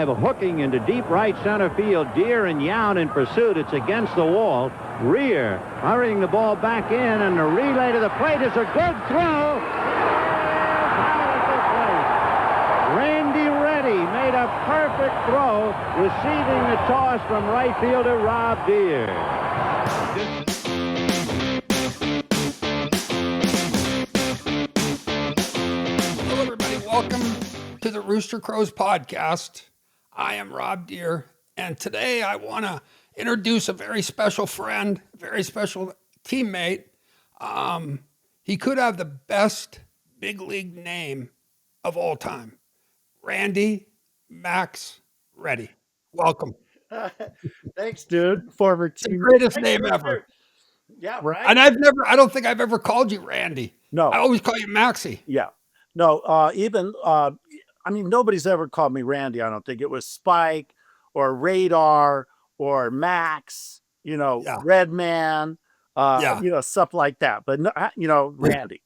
drive hooking into deep right center field. Deere and Yount in pursuit. It's against the wall. Rear hurrying the ball back in, and the relay to the plate is a good throw. Randy Ready made a perfect throw, receiving the toss from right fielder Rob Deere. Hello, everybody. Welcome to the Rooster Crows podcast. I am Rob Deere, and today I want to introduce a very special friend, a very special teammate. He could have the best big league name of all time. Randy Max Ready. Welcome. Thanks, dude. Former It's the team. greatest name ever. Yeah, right. And I don't think I've ever called you Randy. No. I always call you Maxie. Yeah. No, nobody's ever called me Randy. I don't think. It was Spike or Radar or Max, Red Man, stuff like that. But, Randy.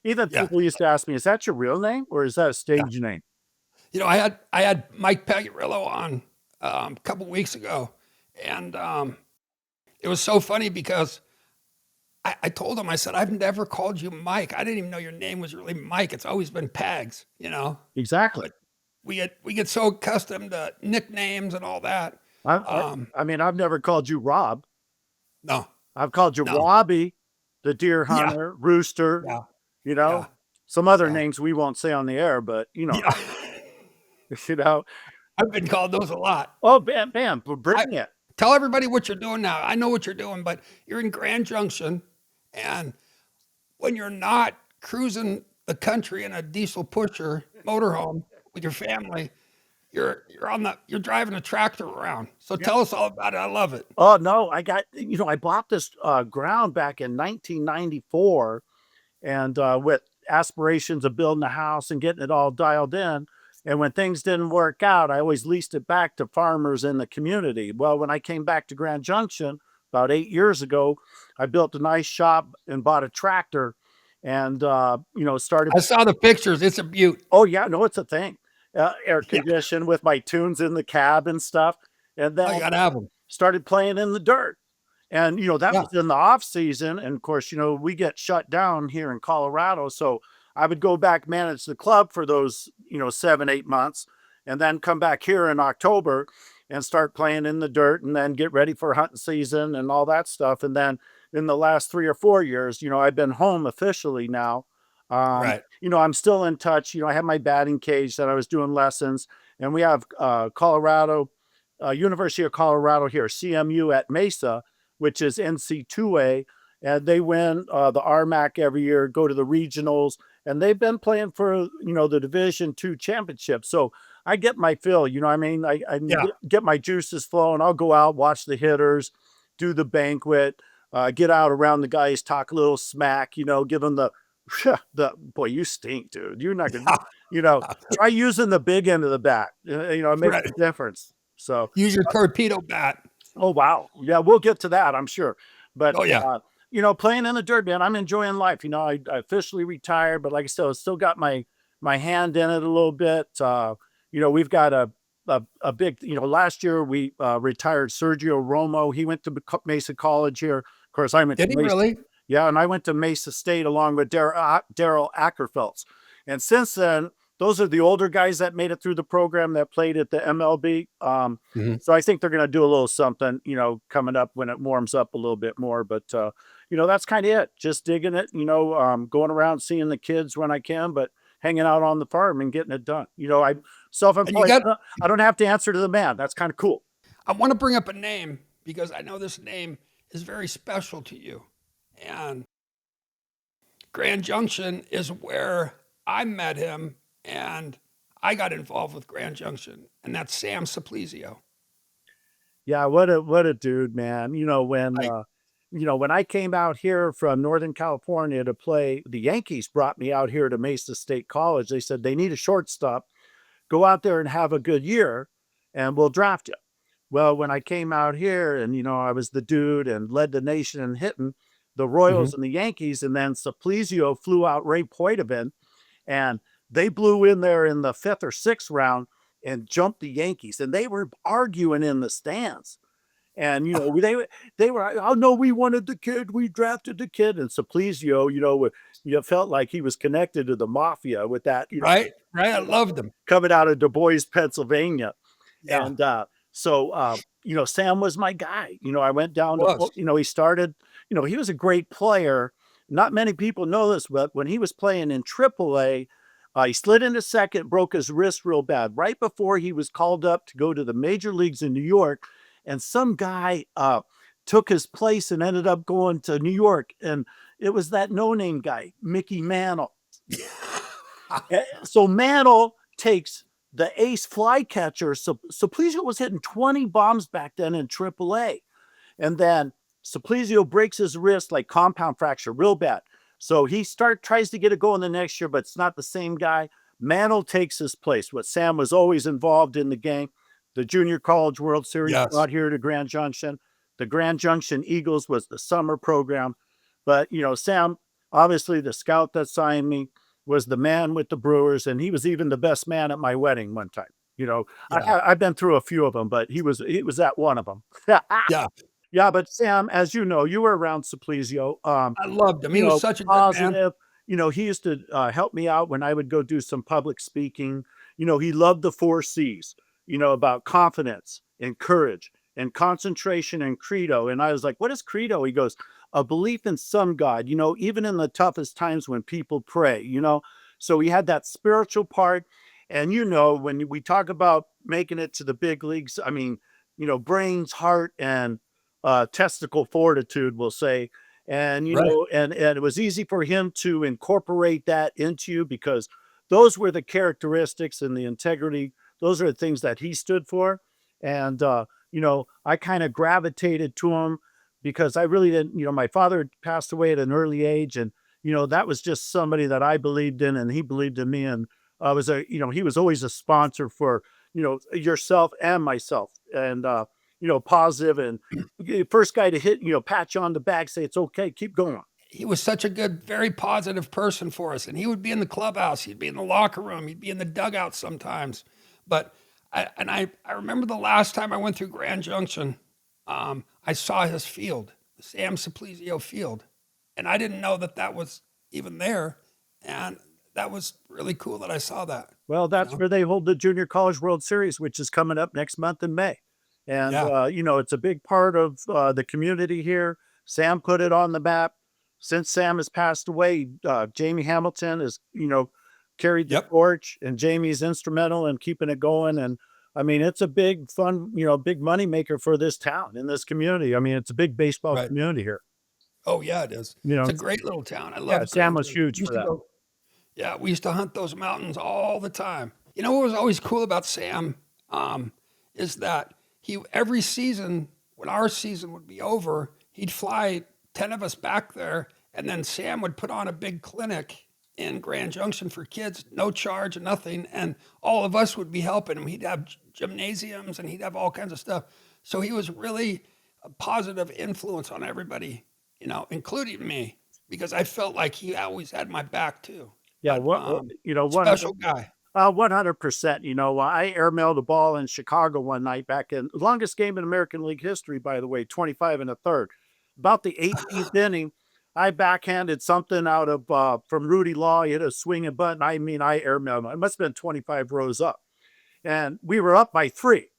Even people used to ask me, is that your real name or is that a stage name? I had Mike Pagliarillo on a couple weeks ago, and it was so funny because I told him, I said, I've never called you Mike. I didn't even know your name was really Mike. It's always been Pags, Exactly. But we get so accustomed to nicknames and all that. I've never called you Rob. No. I've called you Robbie, the deer hunter, Rooster, some other names we won't say on the air, but, I've been called those a lot. Oh, bam, bring it. Tell everybody what you're doing now. I know what you're doing, but you're in Grand Junction, and when you're not cruising the country in a diesel pusher motorhome with your family, you're driving a tractor around. So tell us all about it. I love it. Oh no, I bought this ground back in 1994, and with aspirations of building a house and getting it all dialed in. And when things didn't work out, I always leased it back to farmers in the community. Well, when I came back to Grand Junction about 8 years ago, I built a nice shop and bought a tractor and, started. I saw the pictures. It's a beaut. Oh, yeah. No, it's a thing. Air conditioned with my tunes in the cab and stuff. And then I got to have them. Started playing in the dirt. And, that was in the off season. And of course, we get shut down here in Colorado. So I would go back, manage the club for those, 7-8 months, and then come back here in October and start playing in the dirt and then get ready for hunting season and all that stuff. And then in the last 3 or 4 years, I've been home officially now. Right. I'm still in touch. I have my batting cage that I was doing lessons, and we have University of Colorado here, CMU at Mesa, which is NC2A, and they win the RMAC every year, go to the regionals. And they've been playing for, the Division II championship. So I get my fill, I get my juices flowing. I'll go out, watch the hitters, do the banquet, get out around the guys, talk a little smack, give them the boy, you stink, dude. You're not going to, try using the big end of the bat. It makes a difference. So use your torpedo bat. Oh, wow. Yeah, we'll get to that, I'm sure. But, playing in the dirt, man, I'm enjoying life. I officially retired, but like I said, I still got my hand in it a little bit. We've got a big, last year we retired Sergio Romo. He went to Mesa College here. Of course, I went to Mesa. Did he really? Yeah, and I went to Mesa State along with Daryl Ackerfelts. And since then, those are the older guys that made it through the program that played at the MLB. So I think they're going to do a little something, coming up when it warms up a little bit more. But, that's kind of it. Just digging it, going around seeing the kids when I can, but hanging out on the farm and getting it done. I'm self-employed. I don't have to answer to the man. That's kind of cool. I want to bring up a name because I know this name is very special to you. And Grand Junction is where I met him. And I got involved with Grand Junction, and that's Sam Suplizio. Yeah, what a dude, man. When I came out here from Northern California to play, the Yankees brought me out here to Mesa State College. They said they need a shortstop. Go out there and have a good year, and we'll draft you. Well, when I came out here and, I was the dude and led the nation in hitting, the Royals and the Yankees, and then Suplizio flew out Ray Poitevin, and they blew in there in the 5th or 6th round and jumped the Yankees, and they were arguing in the stands. And they were, oh no, we wanted the kid, we drafted the kid, and Suplizio, you felt like he was connected to the mafia with that, Right, right. I loved them. coming out of Du Bois, Pennsylvania. Yeah, And Sam was my guy. I went down to, was. he started, he was a great player. Not many people know this, but when he was playing in AAA, he slid into second, broke his wrist real bad right before he was called up to go to the major leagues in New York. And some guy took his place and ended up going to New York. And it was that no-name guy, Mickey Mantle. So Mantle takes the ace flycatcher. Suplizio was hitting 20 bombs back then in AAA. And then Suplizio breaks his wrist, like compound fracture, real bad. So he tries to get it going the next year, but it's not the same guy. Mantle takes his place. What Sam was always involved in the game, the Junior College World Series Yes. brought here to Grand Junction. The Grand Junction Eagles was the summer program. But, Sam, obviously the scout that signed me, was the man with the Brewers, and he was even the best man at my wedding one time. Yeah. I've been through a few of them, but he was at one of them. Yeah. Yeah, but Sam, as you know, you were around Suplizio. I loved him. He was such a good man. Positive. He used to help me out when I would go do some public speaking. He loved the 4 C's, about confidence and courage and concentration and credo. And I was like, what is credo? He goes, a belief in some God, even in the toughest times when people pray, So he had that spiritual part. And, when we talk about making it to the big leagues, I mean, brains, heart, and testicle fortitude, we'll say. And, Right. and it was easy for him to incorporate that into you because those were the characteristics and the integrity. Those are the things that he stood for. And, I kind of gravitated to him because I really didn't, my father had passed away at an early age. And, that was just somebody that I believed in and he believed in me. And he was always a sponsor for, yourself and myself. And, positive and first guy to hit, pat you on the back, say, it's okay, keep going. He was such a good, very positive person for us. And he would be in the clubhouse. He'd be in the locker room. He'd be in the dugout sometimes. But I remember the last time I went through Grand Junction, I saw his field, the Sam Suplizio field. And I didn't know that was even there. And that was really cool that I saw that. Well, that's where they hold the Junior College World Series, which is coming up next month in May. And, Yeah. it's a big part of the community here. Sam put it on the map. Since Sam has passed away, Jamie Hamilton has, carried the Yep. torch, and Jamie's instrumental in keeping it going. And I mean, it's a big fun, big money maker for this town in this community. I mean, it's a big baseball Right. community here. Oh, yeah, it is. It's a great little town. I love it. Sam was huge Used for to that. Yeah, we used to hunt those mountains all the time. You know what was always cool about Sam is that every season, when our season would be over, he'd fly 10 of us back there, and then Sam would put on a big clinic in Grand Junction for kids, no charge, nothing, and all of us would be helping him. He'd have gymnasiums, and he'd have all kinds of stuff. So he was really a positive influence on everybody, including me, because I felt like he always had my back too. Yeah, Special guy. 100%. I airmailed a ball in Chicago one night back in longest game in American League history, by the way, 25 and a third. About the 18th inning, I backhanded something out of from Rudy Law. He hit a swinging bunt. I airmailed him. It must have been 25 rows up. And we were up by 3.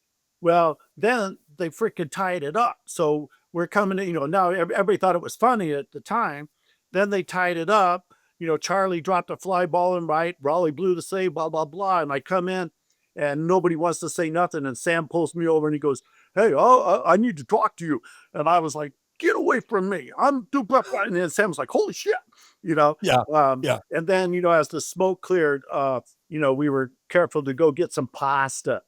Well, then they freaking tied it up. So we're coming in, now everybody thought it was funny at the time. Then they tied it up. Charlie dropped a fly ball and right. Raleigh blew the save, blah, blah, blah. And I come in and nobody wants to say nothing. And Sam pulls me over and he goes, hey, I need to talk to you. And I was like, get away from me. I'm too blah, blah. And then Sam's like, holy shit, Yeah. Yeah. And then, as the smoke cleared, we were careful to go get some pasta.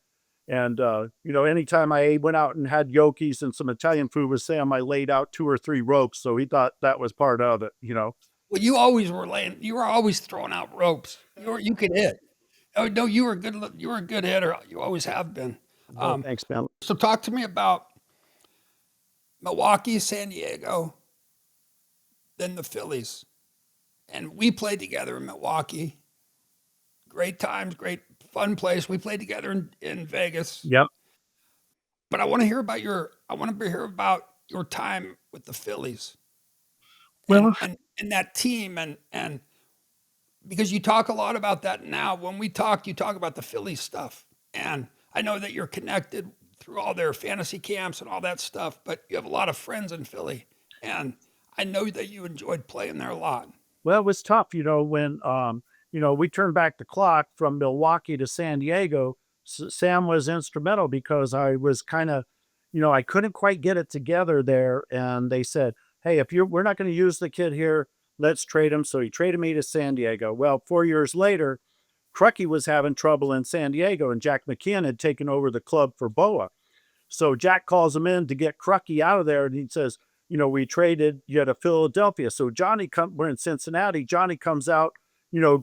And, anytime I went out and had gnocchis and some Italian food with Sam, I laid out 2 or 3 ropes. So he thought that was part of it, Well, you were always throwing out ropes. You could hit. Oh no, you were a good hitter. You always have been. Thanks, man. So talk to me about Milwaukee, San Diego, then the Phillies. And we played together in Milwaukee. Great times, great fun place. We played together in Vegas. Yep. But I want to hear about your time with the Phillies Well, and that team and because you talk a lot about that now. When we talk, you talk about the Phillies stuff. And I know that you're connected through all their fantasy camps and all that stuff, but you have a lot of friends in Philly. And I know that you enjoyed playing there a lot. well, it was tough, when we turned back the clock from Milwaukee to San Diego. Sam was instrumental because I was kind of, I couldn't quite get it together there, and they said, "Hey, we're not going to use the kid here, let's trade him." So he traded me to San Diego. Well, 4 years later, Crucky was having trouble in San Diego, and Jack McKeon had taken over the club for Boa. So Jack calls him in to get Crucky out of there, and he says, we traded you to Philadelphia. So we're in Cincinnati. Johnny comes out,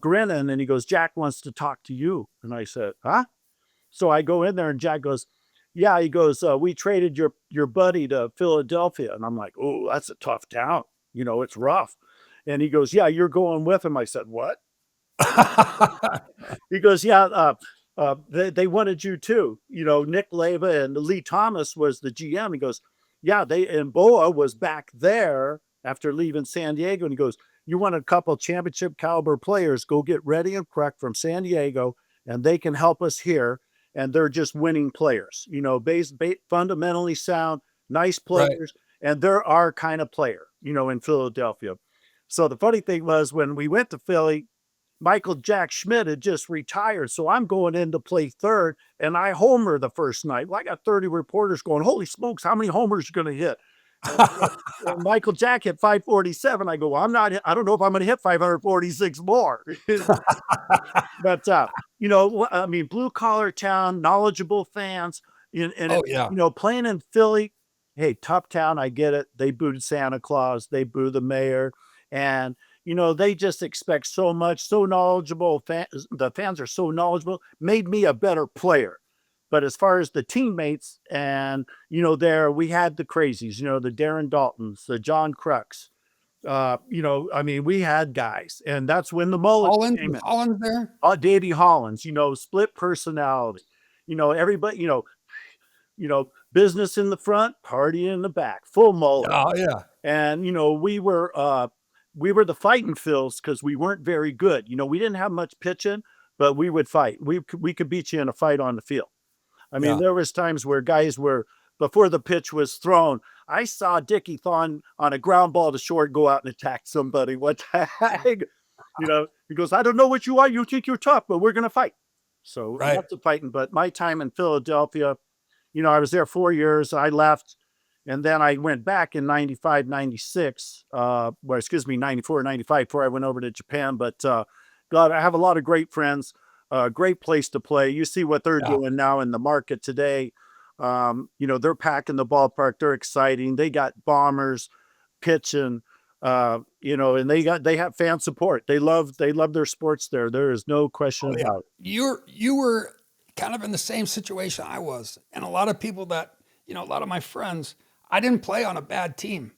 grinning, and he goes, "Jack wants to talk to you." And I said, "Huh?" So I go in there, and Jack goes, "Yeah." He goes, "We traded your buddy to Philadelphia." And I'm like, "Oh, that's a tough town. It's rough." And he goes, "Yeah, you're going with him." I said, "What?" He goes, "Yeah, they wanted you too. Nick Leva and Lee Thomas was the GM." He goes, "Yeah, and Boa was back there after leaving San Diego." And he goes, "You want a couple championship caliber players, go get Ready and Cruck from San Diego, and they can help us here. And they're just winning players, fundamentally sound, nice Right. players, and they're our kind of player, in Philadelphia." So the funny thing was when we went to Philly, Michael Jack Schmidt had just retired. So I'm going in to play third, and I homer the first night. Well, I got 30 reporters going, "Holy smokes, how many homers are going to hit?" And Michael Jack hit 547. I go, "Well, I don't know if I'm going to hit 546 more." But, I mean, blue collar town, knowledgeable fans, Oh, yeah. playing in Philly. Hey, tough town. I get it. They booed Santa Claus. They boo the mayor. And, they just expect so much, so knowledgeable. The fans are so knowledgeable, made me a better player. But as far as the teammates and, we had the crazies, the Darren Daltons, the John Crooks. I mean, we had guys, and that's when the mullet Holland, came was in. Holland there? Davey Hollins, split personality. Everybody, business in the front, party in the back, full mullet. Oh, yeah. And we were the fighting Phils because we weren't very good. We didn't have much pitching, but we would fight. We could beat you in a fight on the field. I mean, Yeah. there was times where guys were before the pitch was thrown. I saw Dickie Thon on a ground ball to short go out and attack somebody. What the heck? He goes, "I don't know what you are. You think you're tough, but we're going to fight." So Right. lots of fighting. But my time in Philadelphia, I was there 4 years. I left. And then I went back in 95, 96, 94, 95 before I went over to Japan. But God, I have a lot of great friends, great place to play. You see what they're Yeah. doing now in the market today. They're packing the ballpark. They're exciting. They got bombers pitching, and they have fan support. They love their sports there. There is no question Oh, yeah. about it. You were kind of in the same situation I was. And a lot of people a lot of my friends, I didn't play on a bad team.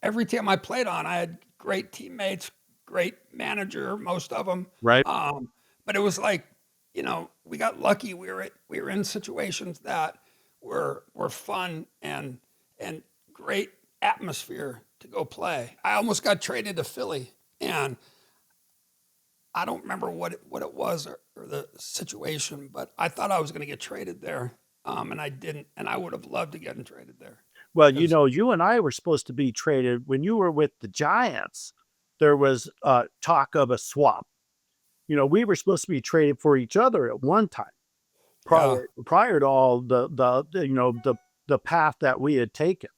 Every team I played on, I had great teammates, great manager, most of them. Right. But it was like, we got lucky. We were in situations that were fun and great atmosphere to go play. I almost got traded to Philly, and I don't remember what it was or the situation, but I thought I was going to get traded there, and I didn't. And I would have loved to get traded there. Well, 'Cause- you and I were supposed to be traded when you were with the Giants. There was talk of a swap. We were supposed to be traded for each other at one time prior to all the path that we had taken.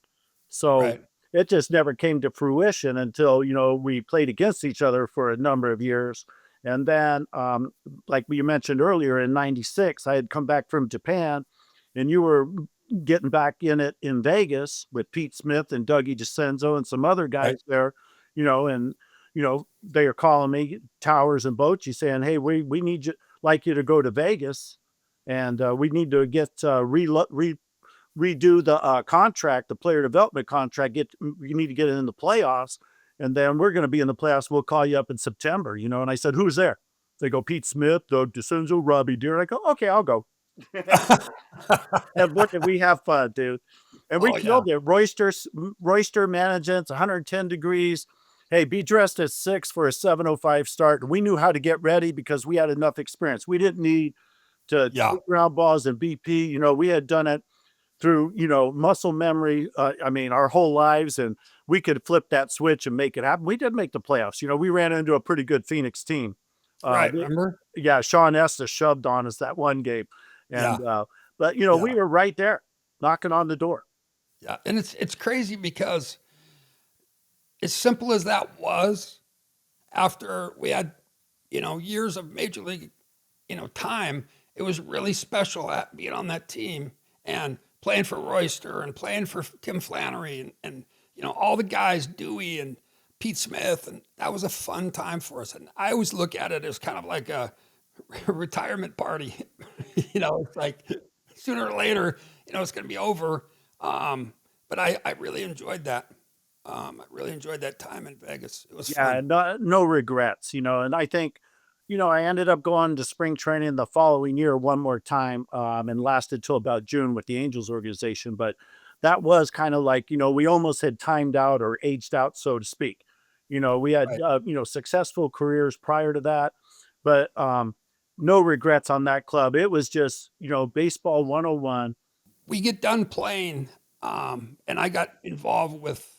So Right. it just never came to fruition until, we played against each other for a number of years. And then, like you mentioned earlier, in 96, I had come back from Japan, and you were getting back in it in Vegas with Pete Smith and Dougie DeCenzo and some other guys Right. there, and, they are calling me, Towers and Bochy, saying, "Hey, we need you to go to Vegas, and we need to get redo the contract, the player development contract. You need to get it in the playoffs, and then we're going to be in the playoffs. We'll call you up in September." And I said, "Who's there?" They go, Pete Smith, Doug DeCenzo, Robbie Deere. I go, okay, I'll go. And look, we have fun, dude. And we Oh yeah, killed it. Royster management's 110 degrees. Hey, be dressed at 6 for a 7:05 start. We knew how to get ready because we had enough experience. We didn't need to yeah, take ground balls and BP. We had done it through, muscle memory. I mean, our whole lives, and we could flip that switch and make it happen. We did make the playoffs. We ran into a pretty good Phoenix team. Uh, right. they- Remember? yeah, Sean Estes shoved on us that one game. Yeah, And, but, we yeah, were right there knocking on the door. yeah. And it's crazy because as simple as that was, after we had, years of major league, time, it was really special at being on that team and playing for Royster and playing for Tim Flannery and all the guys, Dewey and Pete Smith, and that was a fun time for us. And I always look at it as kind of like a retirement party. It's like sooner or later, it's going to be over. But I really enjoyed that. I really enjoyed that time in Vegas. It was Yeah, fun. no regrets, and I think, I ended up going to spring training the following year one more time, and lasted till about June with the Angels organization. But that was kind of like, we almost had timed out or aged out, so to speak. We had, Right. successful careers prior to that, but no regrets on that club. It was just, baseball 101. We get done playing, and I got involved with.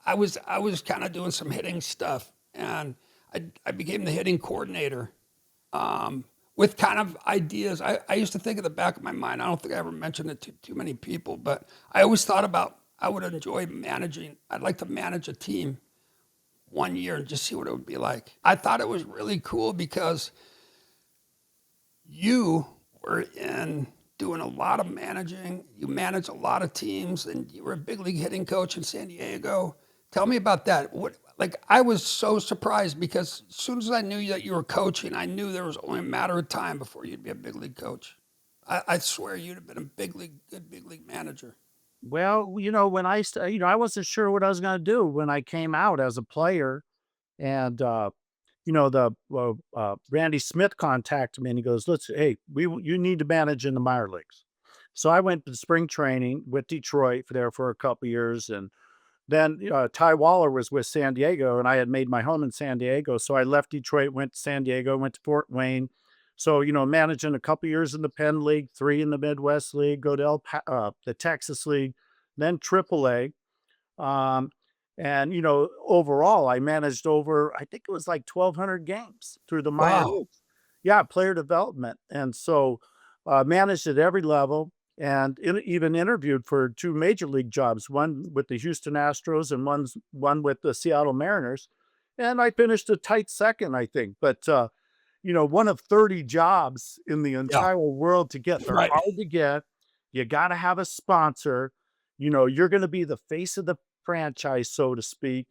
I was kind of doing some hitting stuff, and I became the hitting coordinator, with kind of ideas. I used to think in the back of my mind. I don't think I ever mentioned it to too many people, but I always thought about I would enjoy managing. I'd like to manage a team one year and just see what it would be like. I thought it was really cool because you were in doing a lot of managing. You managed a lot of teams, and you were a big league hitting coach in San Diego. Tell me about that. I was so surprised because as soon as I knew that you were coaching, I knew there was only a matter of time before you'd be a big league coach. I swear you'd have been a good big league manager. Well, when I wasn't sure what I was going to do when I came out as a player. And, Randy Smith contacted me and he goes, hey, you need to manage in the minor leagues. So I went to spring training with Detroit there for a couple years. And then Ty Waller was with San Diego, and I had made my home in San Diego. So I left Detroit, went to San Diego, went to Fort Wayne. So, managing a couple years in the Penn League, 3 in the Midwest League, go to the Texas League, then AAA. Um, and, overall, I managed over, I think it was like 1,200 games through the minor Wow. leagues. Yeah, player development. And so managed at every level, and even interviewed for 2 major league jobs, one with the Houston Astros and one with the Seattle Mariners. And I finished a tight second, I think. But, one of 30 jobs in the Yeah. entire world to get. They're Right. hard to get. You got to have a sponsor. You're going to be the face of the franchise, so to speak.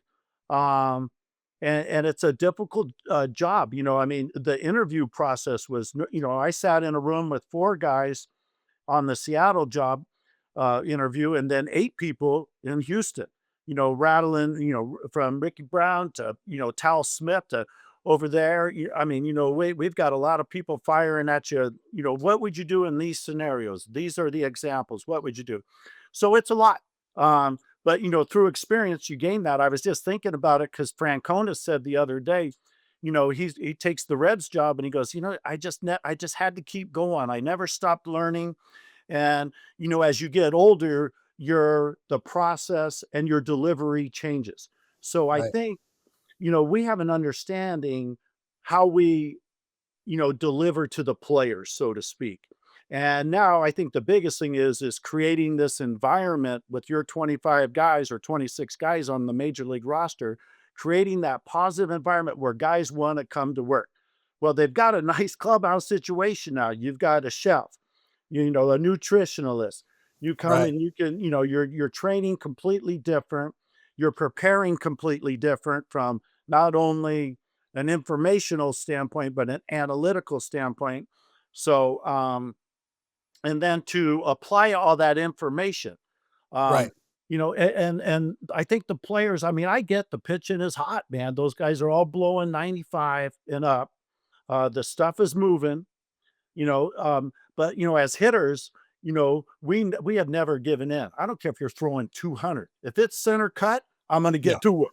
Um, and it's a difficult job. I mean, the interview process was, I sat in a room with 4 guys on the Seattle job interview, and then 8 people in Houston, rattling, from Ricky Brown to, Tal Smith to over there. I mean, we've got a lot of people firing at you. What would you do in these scenarios? These are the examples. What would you do? So it's a lot. But, through experience, you gain that. I was just thinking about it because Francona said the other day, he takes the Reds job and he goes, I just had to keep going. I never stopped learning. And, as you get older, the process and your delivery changes. So I Right. think, we have an understanding how we, deliver to the players, so to speak. And now I think the biggest thing is creating this environment with your 25 guys or 26 guys on the major league roster, creating that positive environment where guys want to come to work. Well, they've got a nice clubhouse situation now. You've got a chef, a nutritionalist. You come Right. and you can, you're training completely different. You're preparing completely different from not only an informational standpoint, but an analytical standpoint. So, and then to apply all that information, Right. um, and I think the players, I mean, I get the pitching is hot, man. Those guys are all blowing 95 and up. The stuff is moving, but as hitters, we have never given in. I don't care if you're throwing 200. If it's center cut, I'm going to Yeah. get to it.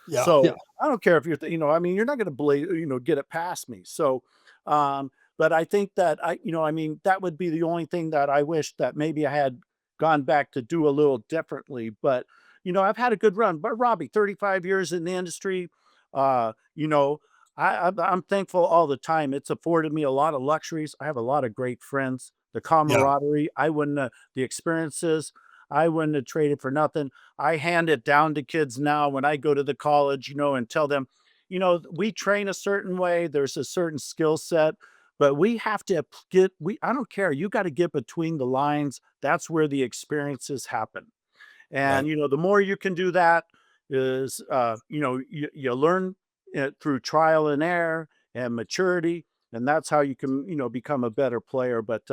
Yeah. So Yeah. I don't care if you're not going to get it past me. So, but I think that that would be the only thing that I wish that maybe I had gone back to do a little differently. But, I've had a good run. But Robbie, 35 years in the industry, uh, you know, I'm thankful all the time. It's afforded me a lot of luxuries. I have a lot of great friends, the Yeah. camaraderie. The experiences, I wouldn't have traded for nothing. I hand it down to kids now when I go to the college, and tell them, we train a certain way. There's a certain skill set, but we have to I don't care. You got to get between the lines. That's where the experiences happen. Right. And, the more you can do that is, you learn it through trial and error and maturity. And that's how you can, become a better player. But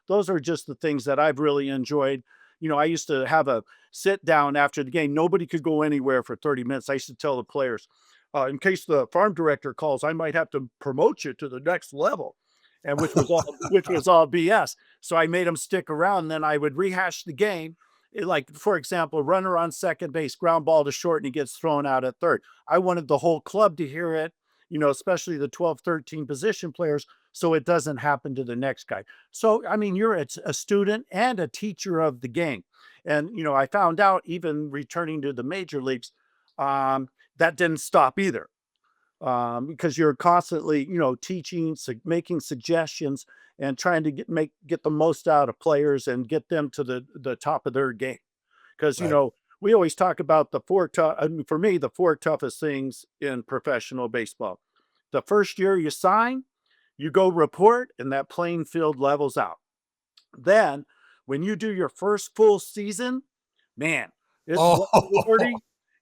those are just the things that I've really enjoyed. I used to have a sit down after the game. Nobody could go anywhere for 30 minutes. I used to tell the players, in case the farm director calls, I might have to promote you to the next level. And which was all BS. So I made them stick around. And then I would rehash the game. Like, for example, runner on second base, ground ball to short, and he gets thrown out at third. I wanted the whole club to hear it, especially the 12, 13 position players, so it doesn't happen to the next guy. So, I mean, you're a student and a teacher of the game. And, I found out even returning to the major leagues, that didn't stop either. Because you're constantly, teaching, making suggestions, and trying to get the most out of players and get them to the top of their game. Because Right. we always talk about the four tough. I mean, for me, the four toughest things in professional baseball. The first year you sign, you go report, and that playing field levels out. Then, when you do your first full season, man, it's Oh, 140,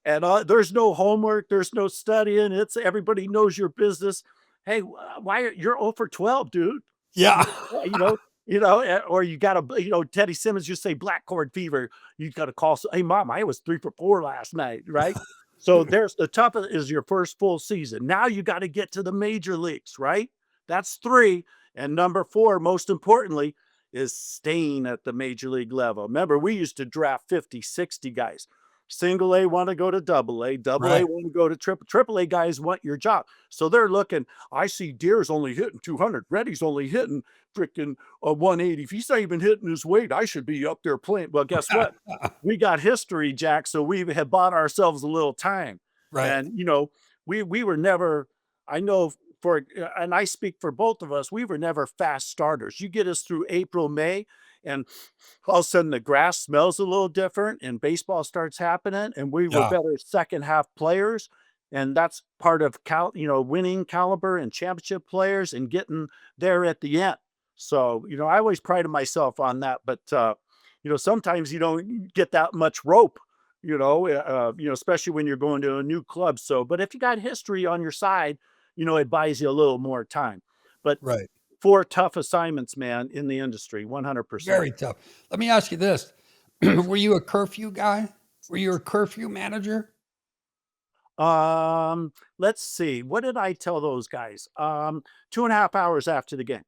and there's no homework, there's no studying. It's everybody knows your business. Hey, why you're 0 for 12, dude? yeah. Or you got to, Teddy Simmons, you say black cord fever. You got to call. Hey, mom, I was 3 for 4 last night, right? So there's the toughest is your first full season. Now you got to get to the major leagues, right? That's 3. And number 4, most importantly, is staying at the major league level. Remember, we used to draft 50, 60 guys. Single A want to go to double A, double A Right. want to go to triple A guys want your job. So they're looking, I see Deer's only hitting 200. Reddy's only hitting freaking 180. If he's not even hitting his weight, I should be up there playing. Well, guess what? We got history, Jack. So we have bought ourselves a little time. Right. And, we were never, I know and I speak for both of us, we were never fast starters. You get us through April, May, and all of a sudden the grass smells a little different and baseball starts happening. And we were Yeah. better second half players. And that's part of winning caliber and championship players and getting there at the end. So, I always prided myself on that. But, sometimes you don't get that much rope, especially when you're going to a new club. So, but if you got history on your side, it buys you a little more time. But Right. 4 tough assignments, man, in the industry, 100%. Very tough. Let me ask you this. Were you a curfew guy? Were you a curfew manager? Let's see. What did I tell those guys? 2.5 hours after the game.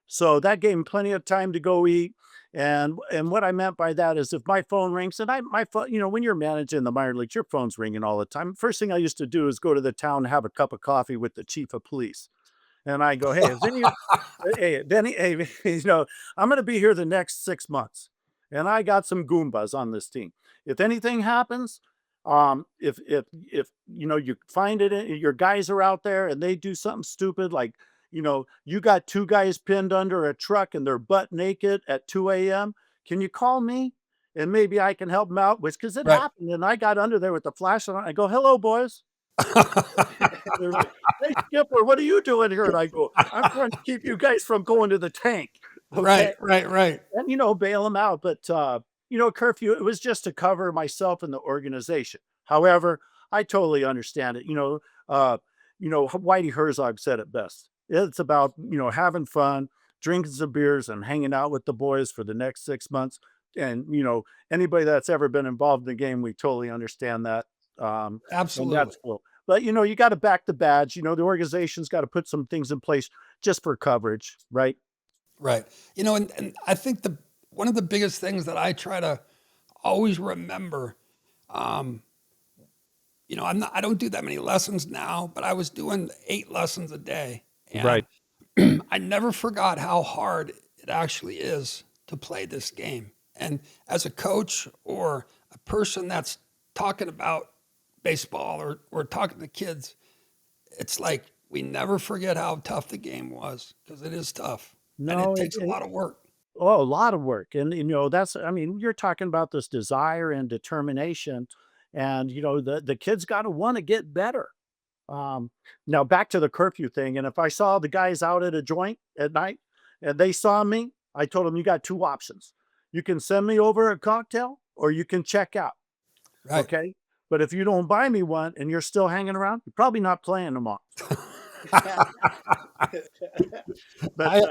So that gave me plenty of time to go eat. And what I meant by that is if my phone rings and my phone, when you're managing the minor leagues, your phone's ringing all the time. First thing I used to do is go to the town and have a cup of coffee with the chief of police. And I go, hey, is any, hey, Denny, hey, I'm going to be here the next 6 months. And I got some Goombas on this team. If anything happens, if you find it, your guys are out there and they do something stupid, like, you got 2 guys pinned under a truck and they're butt naked at 2 a.m. Can you call me? And maybe I can help them out, because it Right. happened. And I got under there with the flashlight. I go, hello, boys. They're like, hey, Skipper, what are you doing here? And I go, I'm trying to keep you guys from going to the tank. Okay. Right. Right. Right. And, bail them out. But, curfew, it was just to cover myself and the organization. However, I totally understand it. Whitey Herzog said it best. It's about, having fun, drinking some beers and hanging out with the boys for the next 6 months. And, anybody that's ever been involved in the game, we totally understand that. And Absolutely. that's cool. But, you got to back the badge. The organization's got to put some things in place just for coverage, right? Right. And I think one of the biggest things that I try to always remember, um, I don't do that many lessons now, but I was doing 8 lessons a day. And Right. I never forgot how hard it actually is to play this game. And as a coach or a person that's talking about baseball or talking to kids, it's like we never forget how tough the game was because it is tough and it No, takes a lot of work. oh, a lot of work. And, I mean, you're talking about this desire and determination. And, the kids got to want to get better. Um, Now back to the curfew thing. And if I saw the guys out at a joint at night and they saw me, I told them, you got two options. You can send me over a cocktail or you can check out. Right. Okay. But if you don't buy me one and you're still hanging around, you're probably not playing tomorrow. But, I,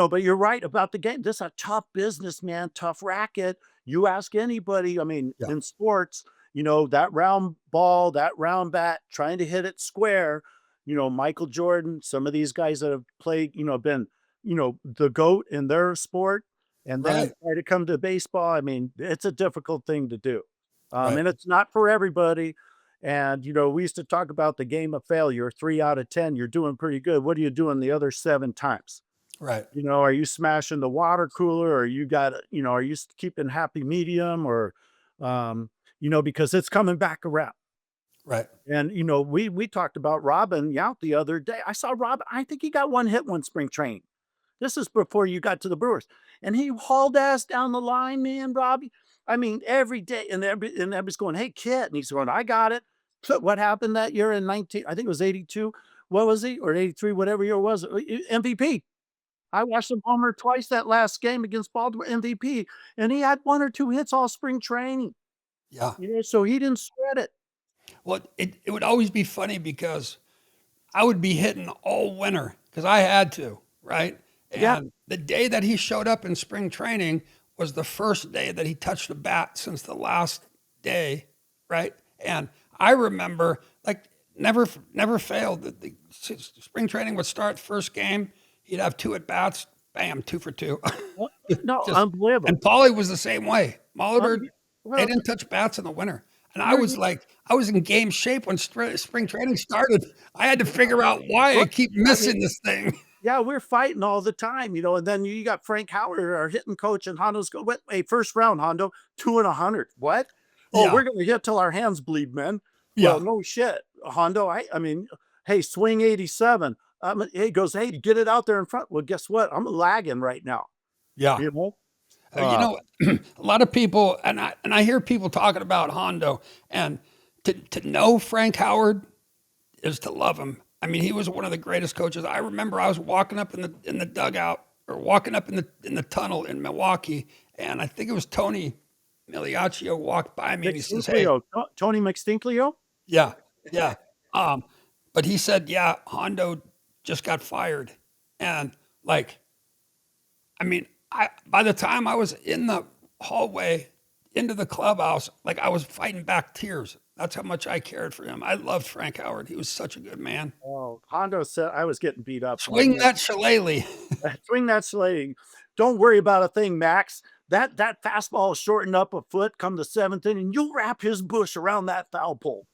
but you're right about the game. This is a tough business, man, tough racket. You ask anybody, I mean, yeah. in sports, that round ball, that round bat, trying to hit it square, Michael Jordan, some of these guys that have played, been, the GOAT in their sport, and then Right. try to come to baseball. I mean, it's a difficult thing to do. Right. And it's not for everybody. And, we used to talk about the game of failure, 3 out of 10, you're doing pretty good. What are you doing the other 7 times? Right. Are you smashing the water cooler or are you keeping happy medium or, because it's coming back around. Right. And, we talked about Robin Yount the other day. I saw Robin. I think he got one hit one spring training. This is before you got to the Brewers and he hauled ass down the line, man, Robbie. I mean, every day and everybody's going, hey kid. And he's going, I got it. So what happened that year in 19, I think it was 82. What was he? Or 83, whatever year it was, MVP. I watched him homer twice that last game against Baltimore, MVP, and he had 1 or 2 hits all spring training. Yeah. So he didn't sweat it. Well, it would always be funny because I would be hitting all winter because I had to, right? Yeah, And the day that he showed up in spring training was the first day that he touched a bat since the last day, right? And I remember, like, never failed. The spring training would start first game. He'd have 2 at bats, bam, 2 for 2. well, no, Just unbelievable. and Paulie was the same way. Molitor, Unbe they well, didn't touch bats in the winter. And I you're was like, I was in game shape when spring training started. I had to figure out why I well, keep I mean, missing this thing. yeah, we're fighting all the time, and then you got Frank Howard, our hitting coach, and Hondo's go, "What? Hey, first round, Hondo, 2 in 100. What? Oh, Yeah, we're gonna hit till our hands bleed, man." Well, yeah, no shit, Hondo. I mean, hey, swing 87. He goes, hey, get it out there in front. Well, guess what? I'm lagging right now. yeah. You know, You uh, know, a lot of people, and I hear people talking about Hondo, and to know Frank Howard is to love him. I mean, he was one of the greatest coaches. I remember I was walking up in the dugout or walking up in the tunnel in Milwaukee, and I think it was Tony Miliaccio walked by me and he says, "Hey, Tony McStinklio. yeah, yeah." Um, but he said, "Yeah, Hondo just got fired," and like, I mean, I by the time I was in the hallway into the clubhouse, like I was fighting back tears. That's how much I cared for him. I loved Frank Howard. He was such a good man. Oh, Hondo said I was getting beat up. Swing that shillelagh. Swing that sleigh. Don't worry about a thing, Max. That fastball is shortened up a foot come the 7th inning. You'll wrap his bush around that foul pole.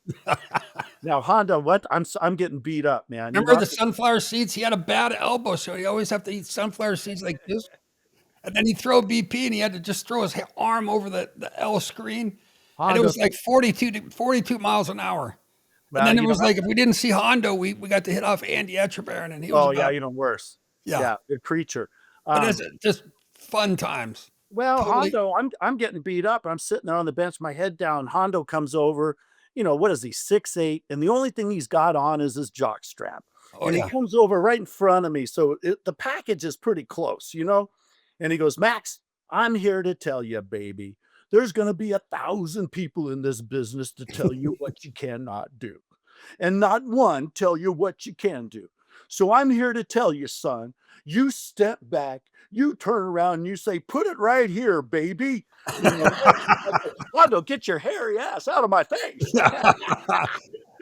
Now, Honda, what? I'm getting beat up, man. Remember the sunflower seeds? He had a bad elbow, so he always have to eat sunflower seeds like this. And then he'd throw BP, and he had to just throw his arm over the L screen. And it Honda. was like 42 miles an hour. And Well, then it was like if we didn't see Hondo, we got to hit off Andy Etchebarren, and he was oh yeah, about even worse. yeah. Yeah, good creature. But Um, it's just fun times. Well, Totally. Hondo, I'm getting beat up. I'm sitting there on the bench, my head down. Hondo comes over. What is he, 6'8"? And the only thing he's got on is his jock strap. Oh And he yeah. comes over right in front of me. So the package is pretty close. And he goes, Max, I'm here to tell you, baby, there's going to be 1,000 people in this business to tell you what you cannot do. And not one tell you what you can do. So I'm here to tell you, son, you step back, you turn around and you say, put it right here, baby. I go, Hondo, get your hairy ass out of my face.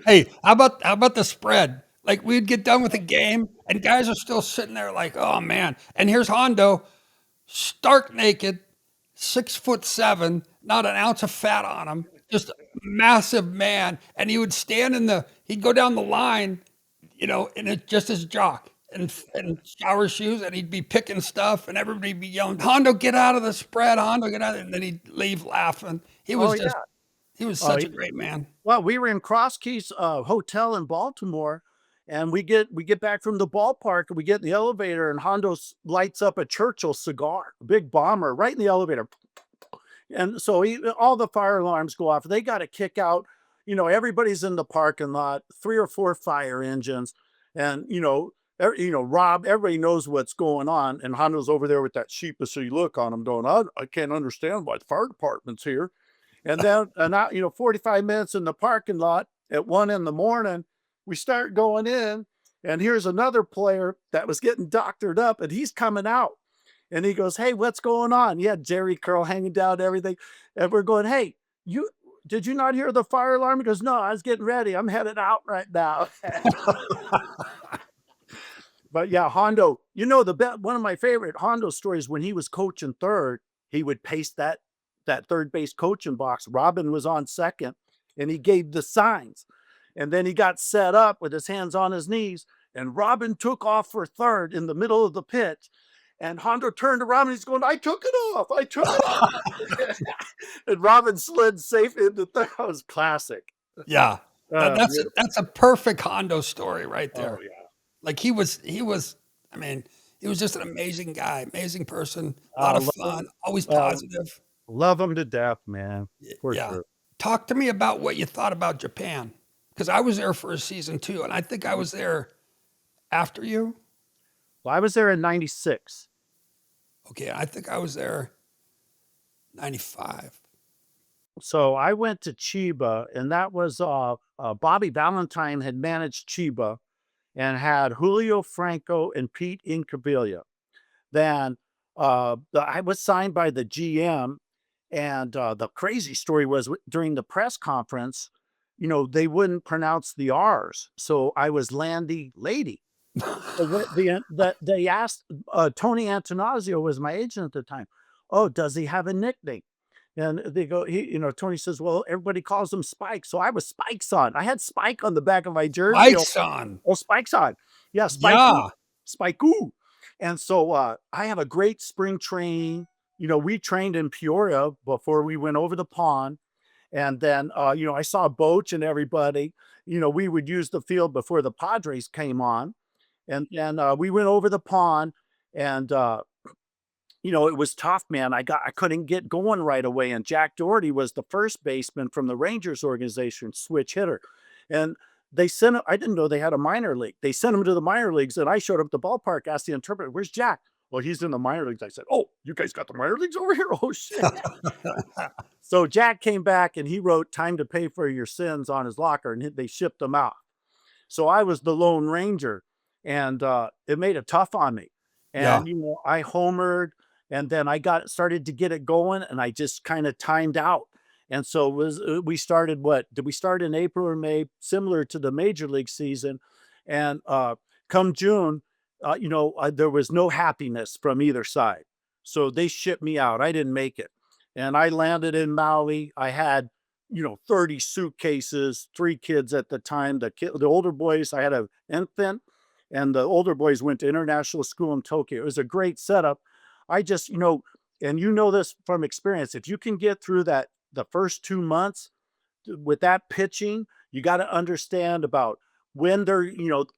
Hey, how about the spread? Like we'd get done with the game, and guys are still sitting there like, oh man. And here's Hondo, stark naked, 6'7", not an ounce of fat on him, just a massive man. And he would stand he'd go down the line, in just his jock and shower shoes, and he'd be picking stuff, and everybody'd be yelling, Hondo, get out of the spread, Hondo, get out. And then he'd leave laughing. Oh yeah. He was Oh, such a great man. well, we were in Cross Keys Hotel in Baltimore, and we get back from the ballpark, and we get in the elevator, and Hondo lights up a Churchill cigar, a big bomber, right in the elevator. And so all the fire alarms go off. They got to kick out. Everybody's in the parking lot, 3 or 4 fire engines, and Rob. Everybody knows what's going on, and Hondo's over there with that sheepishly look on him, going, I can't understand why the fire department's here. And then, 45 minutes in the parking lot at 1 in the morning, we start going in, and here's another player that was getting doctored up, and he's coming out. And he goes, hey, what's going on? Yeah, Jerry curl hanging down, everything. And we're going, hey, did you not hear the fire alarm? He goes, no, I was getting ready. I'm headed out right now. But yeah, Hondo, one of my favorite Hondo stories, when he was coaching third, he would pace that third base coaching box. Robin was on second, and he gave the signs. And then he got set up with his hands on his knees, and Robin took off for third in the middle of the pitch. And Hondo turned around, and he's going, I took it off. I took it off. And Robin slid safe into third. That was classic. Yeah. That's a perfect Hondo story right there. Oh, yeah. Like he was, I mean, he was just an amazing guy, amazing person, a lot of fun, always positive. Love him to death, man. For Yeah. sure. Talk to me about what you thought about Japan. Because I was there for a season too, and I think I was there after you. Well, I was there in 96. Okay, I think I was there 95. So I went to Chiba, and that was Bobby Valentine had managed Chiba and had Julio Franco and Pete Incaviglia. Then I was signed by the GM, and the crazy story was during the press conference, they wouldn't pronounce the R's, so I was Landy Lady. They asked Tony Antonazio was my agent at the time. Oh, does he have a nickname? And they go, Tony says, well, everybody calls him Spike. So I was Spike's on. I had Spike on the back of my jersey. Spike's on. Oh, Spike's on. Yeah, Spike. Yeah. Spike. And so I have a great spring training. We trained in Peoria before we went over the pond. And then, I saw Boach and everybody. We would use the field before the Padres came on. And we went over the pond, and it was tough, man. I couldn't get going right away. And Jack Doherty was the first baseman from the Rangers organization, switch hitter. And they sent him, I didn't know they had a minor league. They sent him to the minor leagues, and I showed up at the ballpark, asked the interpreter, where's Jack? Well, he's in the minor leagues. I said, oh, you guys got the minor leagues over here? Oh, shit. So Jack came back, and he wrote time to pay for your sins on his locker, and they shipped him out. So I was the Lone Ranger, and it made it tough on me. And, I homered, and then I started to get it going, and I just kind of timed out. And so we started, did we start in April or May, similar to the major league season? And come June, there was no happiness from either side. So they shipped me out. I didn't make it. And I landed in Maui. I had, 30 suitcases, 3 kids at the time. The older boys, I had an infant, and the older boys went to international school in Tokyo. It was a great setup. I just, and this from experience, if you can get through the first 2 months with that pitching, you got to understand about when they're,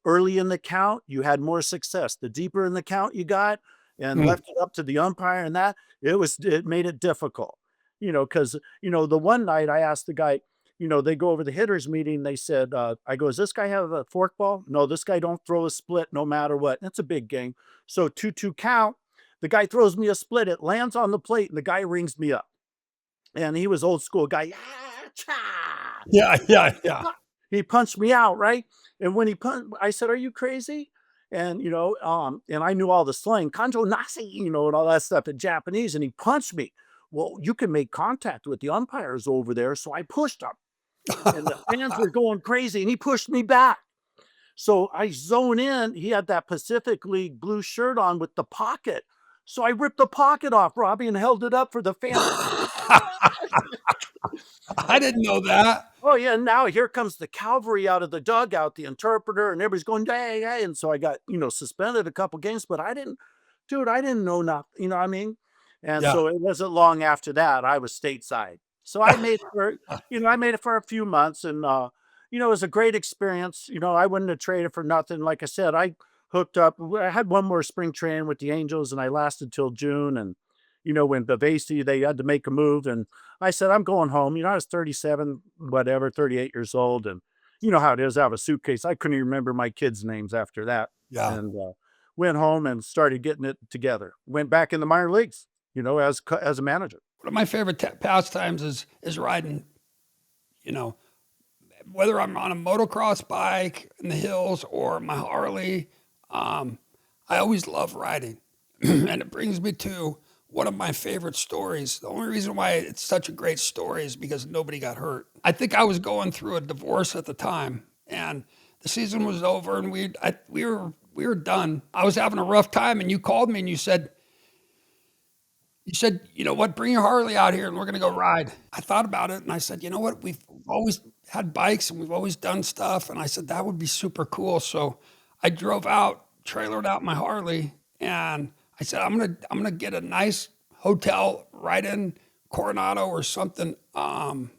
early in the count, you had more success. The deeper in the count you got and left it up to the umpire, and it made it difficult, because, the one night I asked the guy, they go over the hitters meeting. They said, I go, does this guy have a forkball? No, this guy don't throw a split no matter what. That's a big game. So 2-2 count. The guy throws me a split. It lands on the plate, and the guy rings me up. And he was old school guy. Yeah. He punched me out, right? And when he punched, I said, are you crazy? And, and I knew all the slang, kanjo nasi, and all that stuff in Japanese. And he punched me. Well, you can make contact with the umpires over there. So I pushed him. and the fans were going crazy, and he pushed me back. So I zone in. He had that Pacific League blue shirt on with the pocket. So I ripped the pocket off, Robbie, and held it up for the fans. I didn't know that. Oh yeah, and now here comes the cavalry out of the dugout, the interpreter, and everybody's going, hey, hey. And so I got, suspended a couple games, but I didn't know nothing, you know what I mean? And Yeah. so it wasn't long after that I was stateside. So I made it for a few months, and it was a great experience. I wouldn't have traded for nothing. Like I said, I hooked up. I had one more spring training with the Angels, and I lasted till June. And when Bavasi, they had to make a move, and I said, I'm going home. I was 37, whatever, 38 years old, and you know how it is. I have a suitcase. I couldn't even remember my kids' names after that, Yeah. and went home and started getting it together. Went back in the minor leagues, as a manager. One of my favorite pastimes is riding, whether I'm on a motocross bike in the hills or my Harley. I always love riding. And it brings me to one of my favorite stories. The only reason why it's such a great story is because nobody got hurt. I think I was going through a divorce at the time, and the season was over, and we were done. I was having a rough time, and you called me and you said, you know what, bring your Harley out here and we're going to go ride. I thought about it and I said, you know what, we've always had bikes and we've always done stuff. And I said, that would be super cool. So I drove out, trailered out my Harley, and I said, I'm going to get a nice hotel right in Coronado or something. And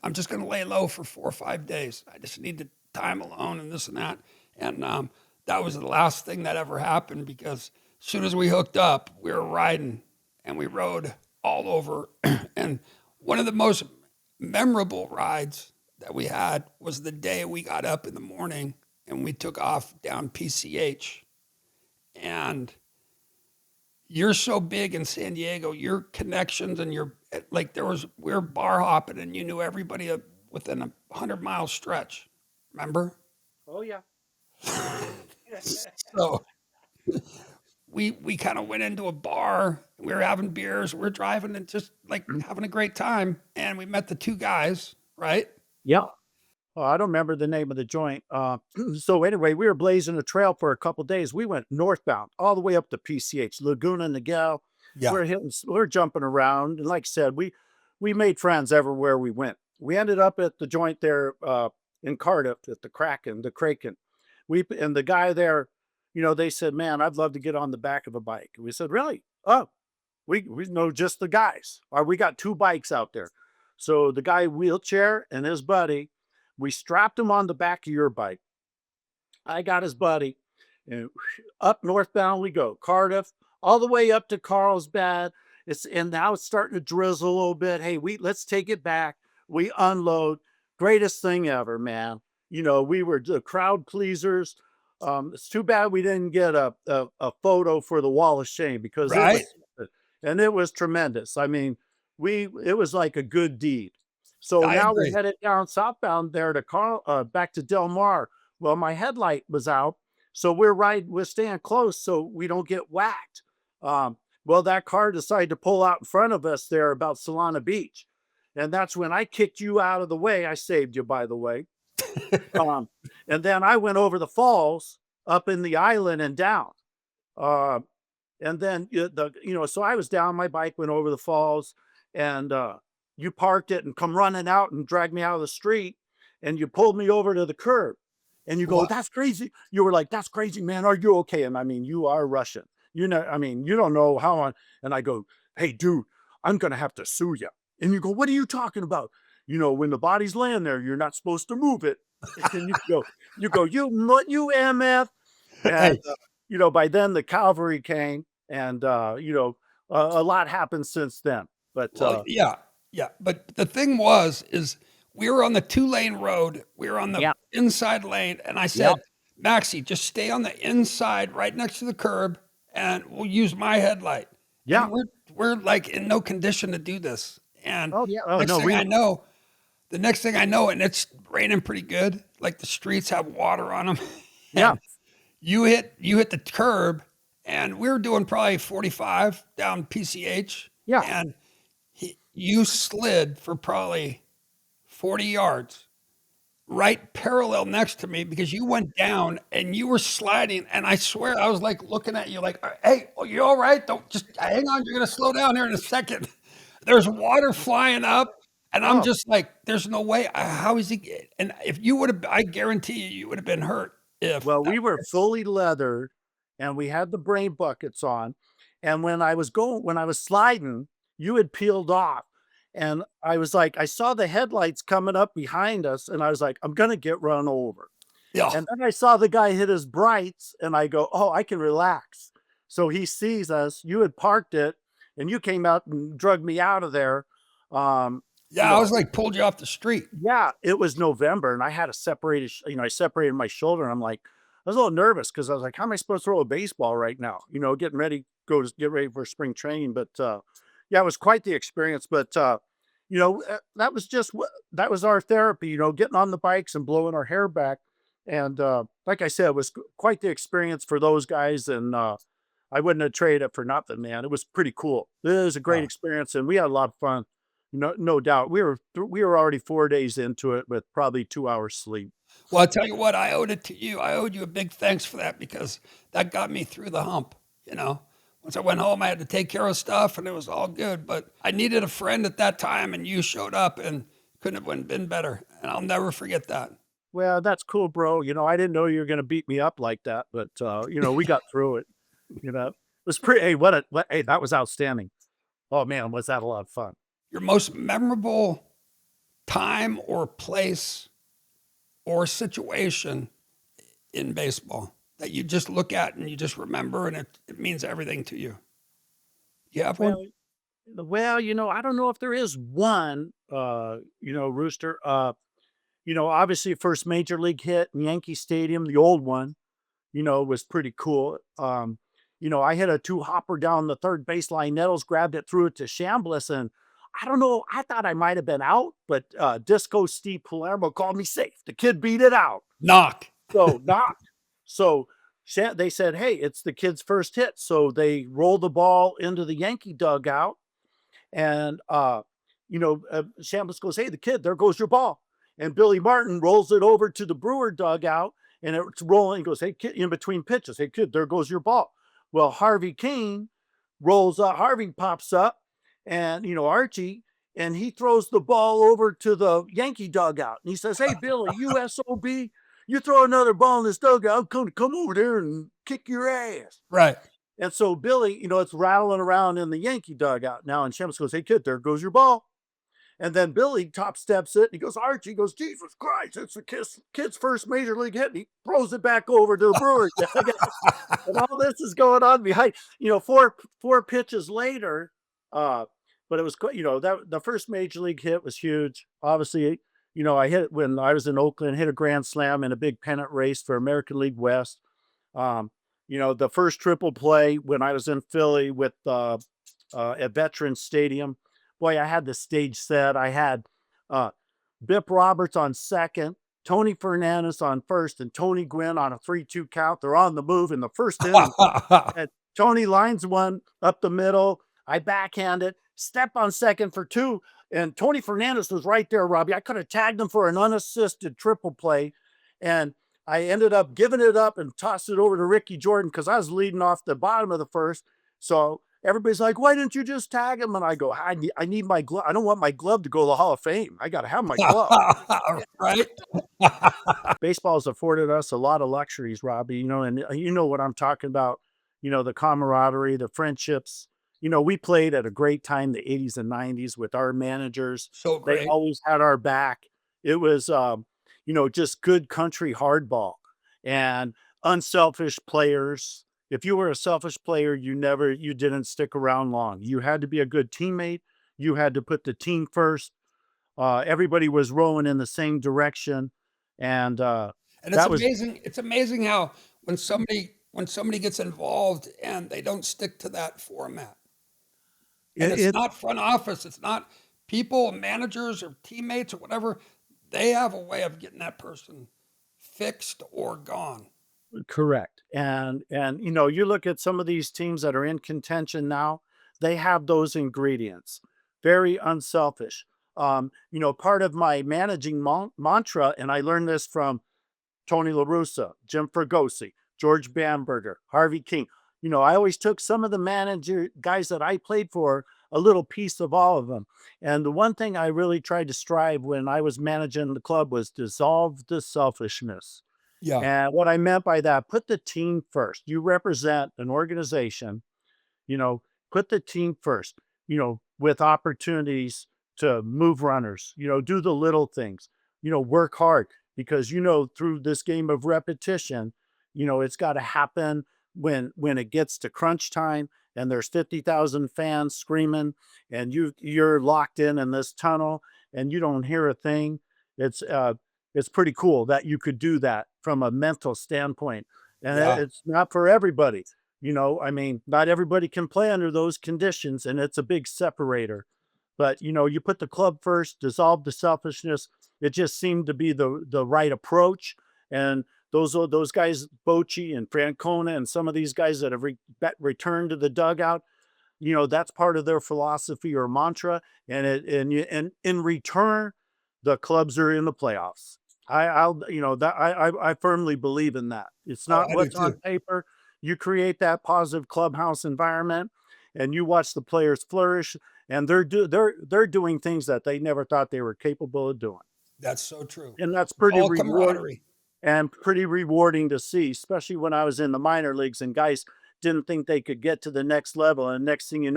I'm just going to lay low for 4 or 5 days. I just need the time alone and this and that. And that was the last thing that ever happened, because as soon as we hooked up, we were riding and we rode all over. And one of the most memorable rides that we had was the day we got up in the morning and we took off down PCH. And you're so big in San Diego, your connections and we were bar hopping and you knew everybody within a 100-mile stretch. Remember? Oh yeah. So we kind of went into a bar. We were having beers. We were driving and just like having a great time. And we met the two guys, right? Yeah. Oh, I don't remember the name of the joint. So anyway, we were blazing a trail for a couple days. We went northbound all the way up to PCH, Laguna Niguel. Yeah. We're jumping around, and like I said, we made friends everywhere we went. We ended up at the joint there in Cardiff at the Kraken. And the guy there, they said, "Man, I'd love to get on the back of a bike." And we said, "Really? Oh, we know just the guys. Or we got 2 bikes out there." So the guy wheelchair and his buddy, we strapped him on the back of your bike. I got his buddy, and up northbound we go, Cardiff, all the way up to Carlsbad. And now it's starting to drizzle a little bit. Hey, let's take it back. We unload. Greatest thing ever, man. We were the crowd pleasers. It's too bad we didn't get a photo for the Wall of Shame, because Right? it was tremendous. I mean, it was like a good deed. So I now we're agree. headed down southbound there to back to Del Mar. Well, my headlight was out, so we're staying close so we don't get whacked. Well, that car decided to pull out in front of us there about Solana Beach, and that's when I kicked you out of the way. I saved you, by the way. Um, and then I went over the falls up in the island and down. Uh, and then so I was down my bike, went over the falls, and you parked it and come running out and dragged me out of the street, and you pulled me over to the curb, and you go, What? "That's crazy." You were like, "That's crazy, man. Are you okay?" And I mean, you are Russian. I mean, you don't know how on. And I go, "Hey, dude, I'm gonna have to sue you." And you go, "What are you talking about?" When the body's laying there, you're not supposed to move it. And you MF. And Hey, by then the cavalry came, and a lot happened since then. But well, yeah, yeah. But the thing is we were on the 2-lane road. We were on the yeah, inside lane. And I yeah, said, Maxie, just stay on the inside right next to the curb and we'll use my headlight. yeah. And we're like in no condition to do this. And Oh yeah. Oh next no, thing I know, the next thing I know, and it's raining pretty good, like the streets have water on them. yeah, And you hit the curb, and we were doing probably 45 down PCH, yeah. and you slid for probably 40 yards, right parallel next to me because you went down and you were sliding. And I swear I was like looking at you like, hey, you all right? Don't just hang on. You're going to slow down here in a second. There's water flying up. And I'm Oh, just like, there's no way. How is he? And if you would have, I guarantee you would have been hurt if well, that we were was. fully leathered and we had the brain buckets on. And when I was sliding, you had peeled off. And I was like, I saw the headlights coming up behind us, and I was like, I'm gonna get run over. Yeah. And then I saw the guy hit his brights, and I go, oh, I can relax. So he sees us. You had parked it, and you came out and drug me out of there. Um, you Yeah. I know, was like, pulled you off the street. yeah, it was November, and I had a separated, I separated my shoulder. And I'm like, I was a little nervous because I was like, how am I supposed to throw a baseball right now? Getting ready, get ready for spring training. But yeah, it was quite the experience. But that was that was our therapy. Getting on the bikes and blowing our hair back. And like I said, it was quite the experience for those guys. And I wouldn't have traded it for nothing, man. It was pretty cool. It was a great Yeah. experience, and we had a lot of fun. No doubt. We were already 4 days into it with probably 2 hours sleep. Well, I'll tell you what, I owed it to you. I owed you a big thanks for that because that got me through the hump, you know. Once I went home, I had to take care of stuff and it was all good. But I needed a friend at that time and you showed up and couldn't have been better. And I'll never forget that. Well, that's cool, bro. I didn't know you were gonna beat me up like that, but we got through it. It was pretty. Hey, hey, that was outstanding. Oh man, was that a lot of fun? Your most memorable time or place or situation in baseball that you just look at and you just remember and it means everything to you. You have one? Well, I don't know if there is one. Rooster. Obviously, first major league hit in Yankee Stadium, the old one. Was pretty cool. I hit a two hopper down the third baseline. Nettles grabbed it, threw it to Chambliss, and I don't know. I thought I might have been out, but Disco Steve Palermo called me safe. The kid beat it out. Knock. So not. So they said, "Hey, it's the kid's first hit." So they rolled the ball into the Yankee dugout, and Chambliss goes, "Hey, the kid, there goes your ball." And Billy Martin rolls it over to the Brewer dugout, and it's rolling. He goes, "Hey, kid," in between pitches, "Hey, kid, there goes your ball." Well, Harvey Kane rolls up. Harvey pops up, and Archie, and he throws the ball over to the Yankee dugout, and he says, "Hey, Billy, USOB, you throw another ball in this dugout, I'm going to come over there and kick your ass." Right. And so Billy, it's rattling around in the Yankee dugout now, and Chambliss goes, "Hey, kid, there goes your ball." And then Billy top steps it. And he goes, Archie goes, "Jesus Christ, it's the kid's first major league hit." And he throws it back over to the Brewers. And all this is going on behind, four pitches later. But it was, that the first major league hit was huge. Obviously, I hit it when I was in Oakland, hit a grand slam in a big pennant race for American League West. The first triple play when I was in Philly with at Veterans Stadium. Boy, I had the stage set. I had Bip Roberts on second, Tony Fernandez on first, and Tony Gwynn on a 3-2 count. They're on the move in the first inning. And Tony lines one up the middle. I backhand it, step on second for two, and Tony Fernandez was right there, Robbie. I could have tagged him for an unassisted triple play, and I ended up giving it up and tossed it over to Ricky Jordan because I was leading off the bottom of the first. So everybody's like, "Why didn't you just tag him?" And I go, I need my glove. I don't want my glove to go to the Hall of Fame. I got to have my glove. Right. Baseball has afforded us a lot of luxuries, Robbie, and you know what I'm talking about, the camaraderie, the friendships. We played at a great time, the 80s and 90s with our managers. So They great. always had our back. It was, just good country hardball and unselfish players. If you were a selfish player, you didn't stick around long. You had to be a good teammate. You had to put the team first. Everybody was rowing in the same direction. And And it's that was amazing. It's amazing how when somebody gets involved and they don't stick to that format. And it, it's it not front office, it's not people, managers or teammates or whatever. They have a way of getting that person fixed or gone. correct. And you look at some of these teams that are in contention now, they have those ingredients. Very unselfish. Part of my managing mantra, and I learned this from Tony La Russa, Jim Fregosi, George Bamberger, Harvey King. I always took some of the manager guys that I played for, a little piece of all of them. And the one thing I really tried to strive when I was managing the club was dissolve the selfishness. Yeah. And what I meant by that, put the team first. You represent an organization, you know, put the team first, with opportunities to move runners, do the little things, work hard because, through this game of repetition, it's got to happen when it gets to crunch time and there's 50,000 fans screaming and you're locked in this tunnel and you don't hear a thing. It's pretty cool that you could do that from a mental standpoint. And Yeah. it's not for everybody. Not everybody can play under those conditions, and it's a big separator. But you put the club first, dissolve the selfishness. It just seemed to be the right approach. And those guys, Bochy and Francona, and some of these guys that have returned to the dugout, that's part of their philosophy or mantra. And in return, the clubs are in the playoffs. I firmly believe in that. It's Oh, not I do what's on too. paper. You create that positive clubhouse environment, and you watch the players flourish, and they're doing things that they never thought they were capable of doing, That's so true. and that's It's pretty all rewarding camaraderie. and pretty rewarding to see, especially when I was in the minor leagues and guys didn't think they could get to the next level. And next thing it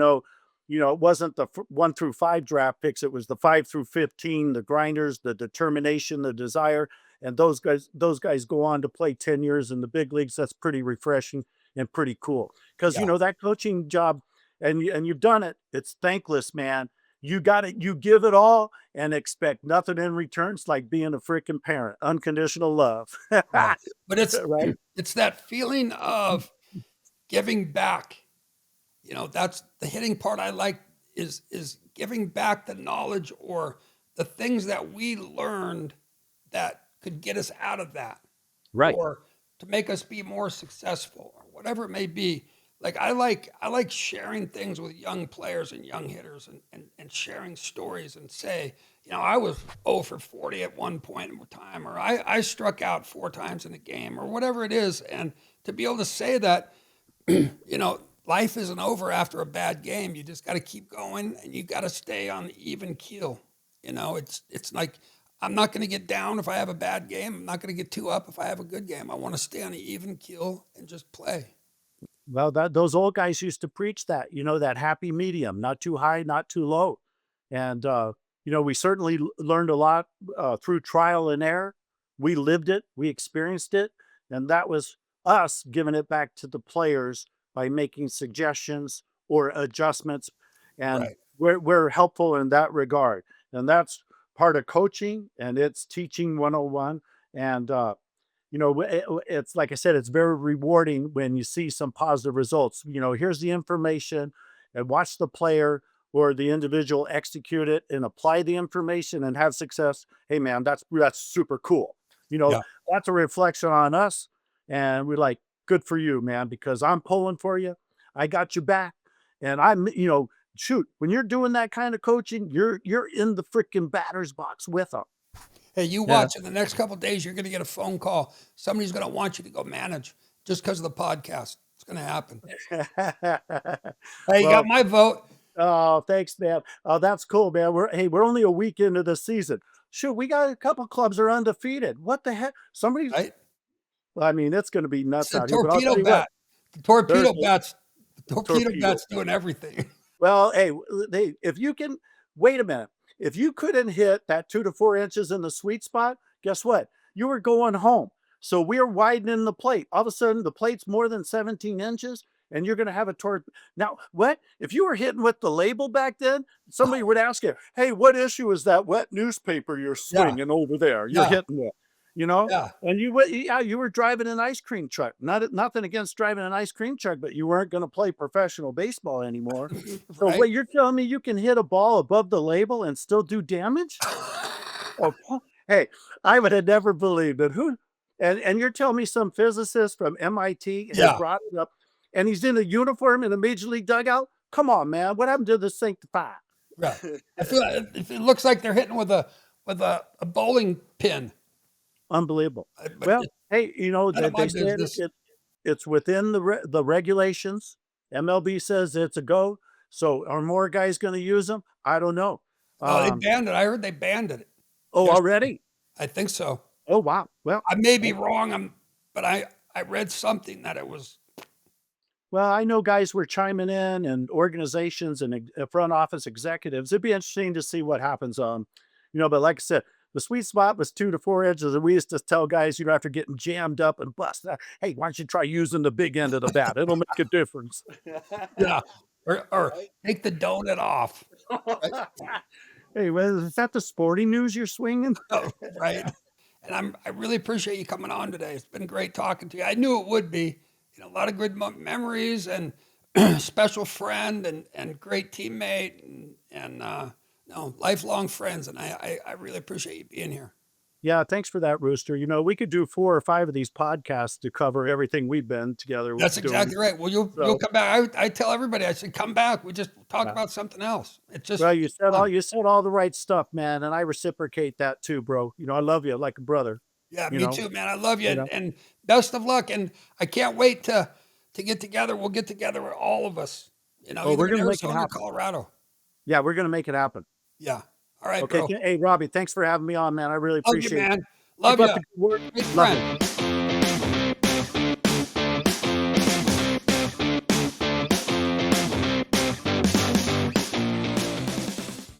wasn't the 1 through 5 draft picks. It was the 5 through 15, the grinders, the determination, the desire. And those guys go on to play 10 years in the big leagues. That's pretty refreshing and pretty cool. Because, Yeah. that coaching job, and you've done it, it's thankless, man. You got it. You give it all and expect nothing in return. It's like being a freaking parent, unconditional love. Yeah. But it's Right? it's that feeling of giving back. That's the hitting part I like is giving back the knowledge or the things that we learned that could get us out of that Right. or to make us be more successful or whatever it may be. Like I like sharing things with young players and young hitters and sharing stories and say, I was 0 for 40 at one point in time, or I struck out 4 times in a game, or whatever it is. And to be able to say that, life isn't over after a bad game. You just got to keep going and you got to stay on the even keel. It's like I'm not going to get down if I have a bad game. I'm not going to get too up if I have a good game. I want to stay on the even keel and just play. Well, those old guys used to preach that, that happy medium, not too high, not too low. And, we certainly learned a lot through trial and error. We lived it, we experienced it. And that was us giving it back to the players by making suggestions or adjustments. And Right. we're helpful in that regard. And that's part of coaching, and it's teaching 101. And, it's like I said, it's very rewarding when you see some positive results. Here's the information, and watch the player or the individual execute it and apply the information and have success. Hey, man, that's super cool. Yeah. That's a reflection on us, and we're like, good for you, man, because I'm pulling for you. I got you back, and shoot, when you're doing that kind of coaching, you're in the freaking batter's box with them. Hey, you Yeah. watch in the next couple of days, you're going to get a phone call. Somebody's going to want you to go manage just because of the podcast. It's going to happen. Hey, you got Well, my vote. oh, thanks, man. Oh, that's cool, man. We're only a week into the season. Shoot, we got a couple clubs are undefeated. What the heck? Right? It's going to be It's nuts the out here. But I'll torpedo tell you what, bat. The torpedo there's bat's the a torpedo torpedo. bat's doing everything. Well, hey, if you can wait a minute, if you couldn't hit that 2 to 4 inches in the sweet spot, guess what? You were going home. So we're widening the plate. All of a sudden, the plate's more than 17 inches, and you're going to have a torpedo. Now, what if you were hitting with the label back then? Somebody would ask you, "Hey, what issue is that wet newspaper you're Yeah, swinging over there? You're yeah, hitting with." yeah. And you were driving an ice cream truck. Nothing against driving an ice cream truck, but you weren't going to play professional baseball anymore. So Right? what you're telling me you can hit a ball above the label and still do damage? Oh, hey, I would have never believed it. And you're telling me some physicist from MIT has Yeah. brought it up, and he's in a uniform in a major league dugout? Come on, man. What happened to the sanctified? Yeah. I feel it looks like they're hitting with a bowling pin. Unbelievable. But Well, it's hey, none of my they said business. it's within the regulations. MLB says it's a go. So are more guys going to use them? I don't know. No, they Um, banned it. I heard they banned it. oh, Yes, already? I think so. Oh, wow. Well, I may be I- wrong. But I read something that it was. well, I know guys were chiming in and organizations and front office executives. It'd be interesting to see what happens. But like I said, the sweet spot was 2 to 4 inches. And we used to tell guys, after getting jammed up and busted, hey, why don't you try using the big end of the bat? It'll make a difference. Yeah, or take the donut off. Right? Hey, well, is that the sporting news you're swinging? Oh, right. And I really appreciate you coming on today. It's been great talking to you. I knew it would be. A lot of good memories and special friend and great teammate and no, lifelong friends. And I really appreciate you being here. Yeah, thanks for that, Rooster. We could do 4 or 5 of these podcasts to cover everything we've been together That's doing. exactly right. Well, you'll So, come back. I tell everybody, I said, come back. We just talk yeah. about something else. It's just Well, fun. you said all the right stuff, man, and I reciprocate that too, bro. I love you like a brother. Yeah, You me know, too, man. I love you you know. and best of luck. And I can't wait to get together. We'll get together with all of us, Oh, either we're in gonna make it Arizona or happen. Colorado. Yeah, we're gonna make it happen. Yeah. All right, Okay. bro. Hey, Robbie, thanks for having me on, man. I really Love you, appreciate it. man. Keep Love up you. the good work. Great Love friend. you.